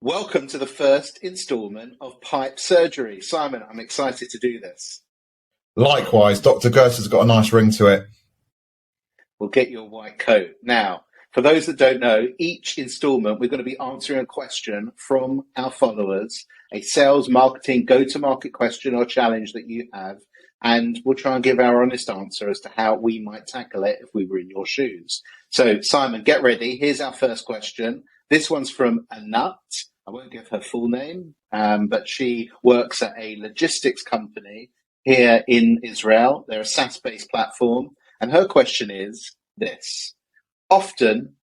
Welcome to the first instalment of Pipe Surgery. Simon, I'm excited to do this. Likewise, Dr. Gertz has got a nice ring to it. We'll get your white coat. Now, for those that don't know, each instalment we're going to be answering a question from our followers, a sales, marketing, go-to-market question or challenge that you have, and we'll try and give our honest answer as to how we might tackle it if we were in your shoes. So, Simon, get ready. Here's our first question. This one's from Anat. I won't give her full name, but she works at a logistics company here in Israel. They're a SaaS-based platform. And her question is this. Often,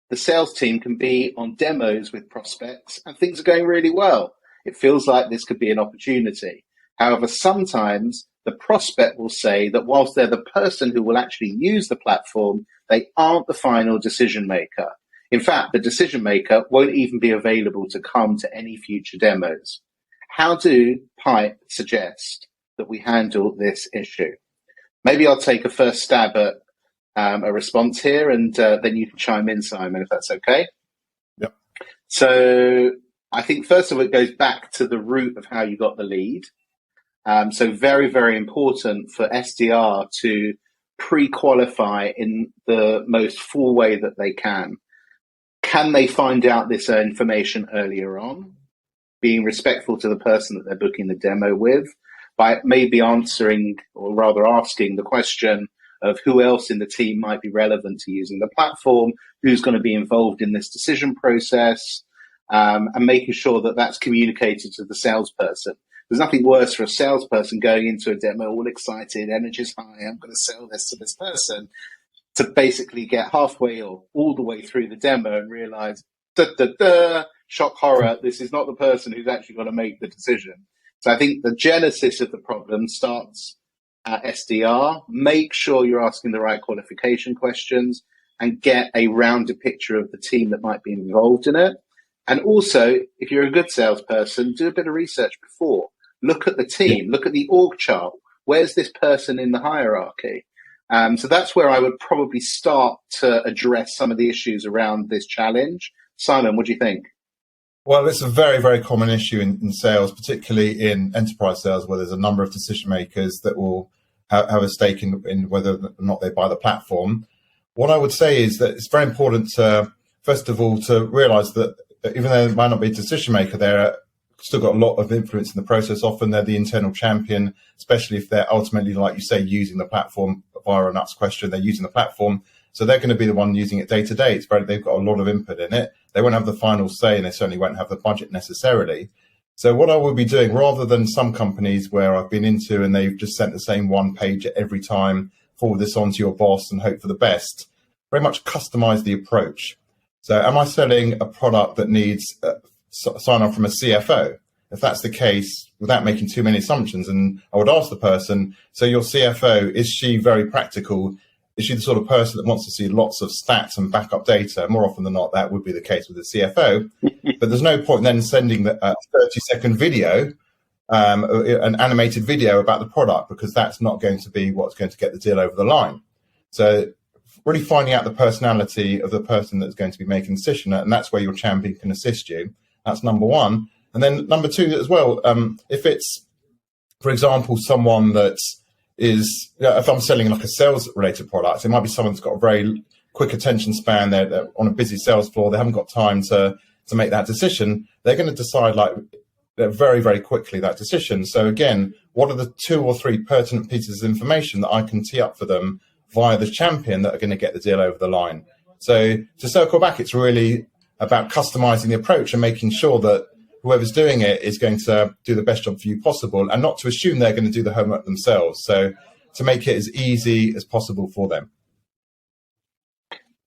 the sales team can be on demos with prospects and things are going really well. It feels like this could be an opportunity. However, sometimes the prospect will say that whilst they're the person who will actually use the platform, they aren't the final decision maker. In fact, the decision maker won't even be available to come to any future demos. How do Pipe suggest that we handle this issue? Maybe I'll take a first stab at a response here, and then you can chime in, Simon, if that's okay. Yep. So I think first of all, it goes back to the root of how you got the lead. So very, very important for SDR to pre-qualify in the most full way that they can. Can they find out this information earlier on, being respectful to the person that they're booking the demo with, by maybe answering or rather asking the question of who else in the team might be relevant to using the platform, who's going to be involved in this decision process, and making sure that that's communicated to the salesperson. There's nothing worse for a salesperson going into a demo all excited, energy's high, I'm going to sell this to this person, to basically get halfway or all the way through the demo and realize, shock horror, this is not the person who's actually going to make the decision. So I think the genesis of the problem starts at SDR. Make sure you're asking the right qualification questions and get a rounded picture of the team that might be involved in it. And also, if you're a good salesperson, do a bit of research before. Look at the team, look at the org chart. Where's this person in the hierarchy? So that's where I would probably start to address some of the issues around this challenge. Simon, what do you think? Well, it's a very, very common issue in sales, particularly in enterprise sales, where there's a number of decision makers that will have a stake in whether or not they buy the platform. What I would say is that it's very important to, first of all, to realize that even though they might not be a decision maker, they're still got a lot of influence in the process. Often they're the internal champion, especially if they're ultimately, like you say, using the platform via a nuts question, they're using the platform. So they're going to be the one using it day to day. They've got a lot of input in it. They won't have the final say, and they certainly won't have the budget necessarily. So what I will be doing, rather than some companies where I've been into and they've just sent the same one page every time, forward this on to your boss and hope for the best, very much customize the approach. So am I selling a product that needs sign off from a CFO? If that's the case, without making too many assumptions, and I would ask the person, so your CFO, is she very practical? Is she the sort of person that wants to see lots of stats and backup data? More often than not, that would be the case with the CFO. But there's no point then sending a 30-second video, an animated video about the product, because that's not going to be what's going to get the deal over the line. So really finding out the personality of the person that's going to be making the decision, and that's where your champion can assist you. That's number one. And then number two as well, if it's, for example, someone that is, if I'm selling like a sales related product, it might be someone that's got a very quick attention span. They're on a busy sales floor. They haven't got time to make that decision. They're going to decide very, very quickly that decision. So again, what are the 2 or 3 pertinent pieces of information that I can tee up for them via the champion that are going to get the deal over the line? So to circle back, it's really about customizing the approach and making sure that whoever's doing it is going to do the best job for you possible, and not to assume they're going to do the homework themselves. So to make it as easy as possible for them.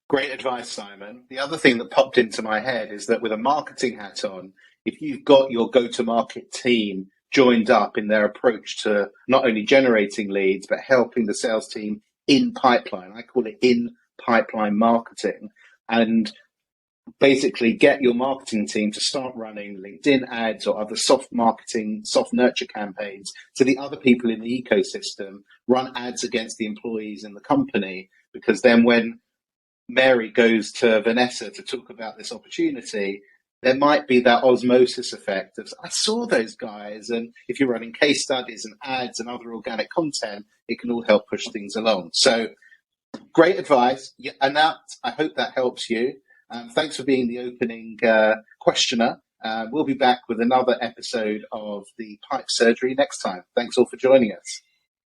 Great advice, Simon. The other thing that popped into my head is that with a marketing hat on, if you've got your go-to-market team joined up in their approach to not only generating leads, but helping the sales team in pipeline, I call it in pipeline marketing, and basically get your marketing team to start running LinkedIn ads or other soft marketing, soft nurture campaigns to the other people in the ecosystem, run ads against the employees in the company, because then when Mary goes to Vanessa to talk about this opportunity, there might be that osmosis effect of, I saw those guys. And if you're running case studies and ads and other organic content, it can all help push things along. So great advice. Anat, I hope that helps you. Thanks for being the opening questioner. We'll be back with another episode of the Pipe Surgery next time. Thanks all for joining us.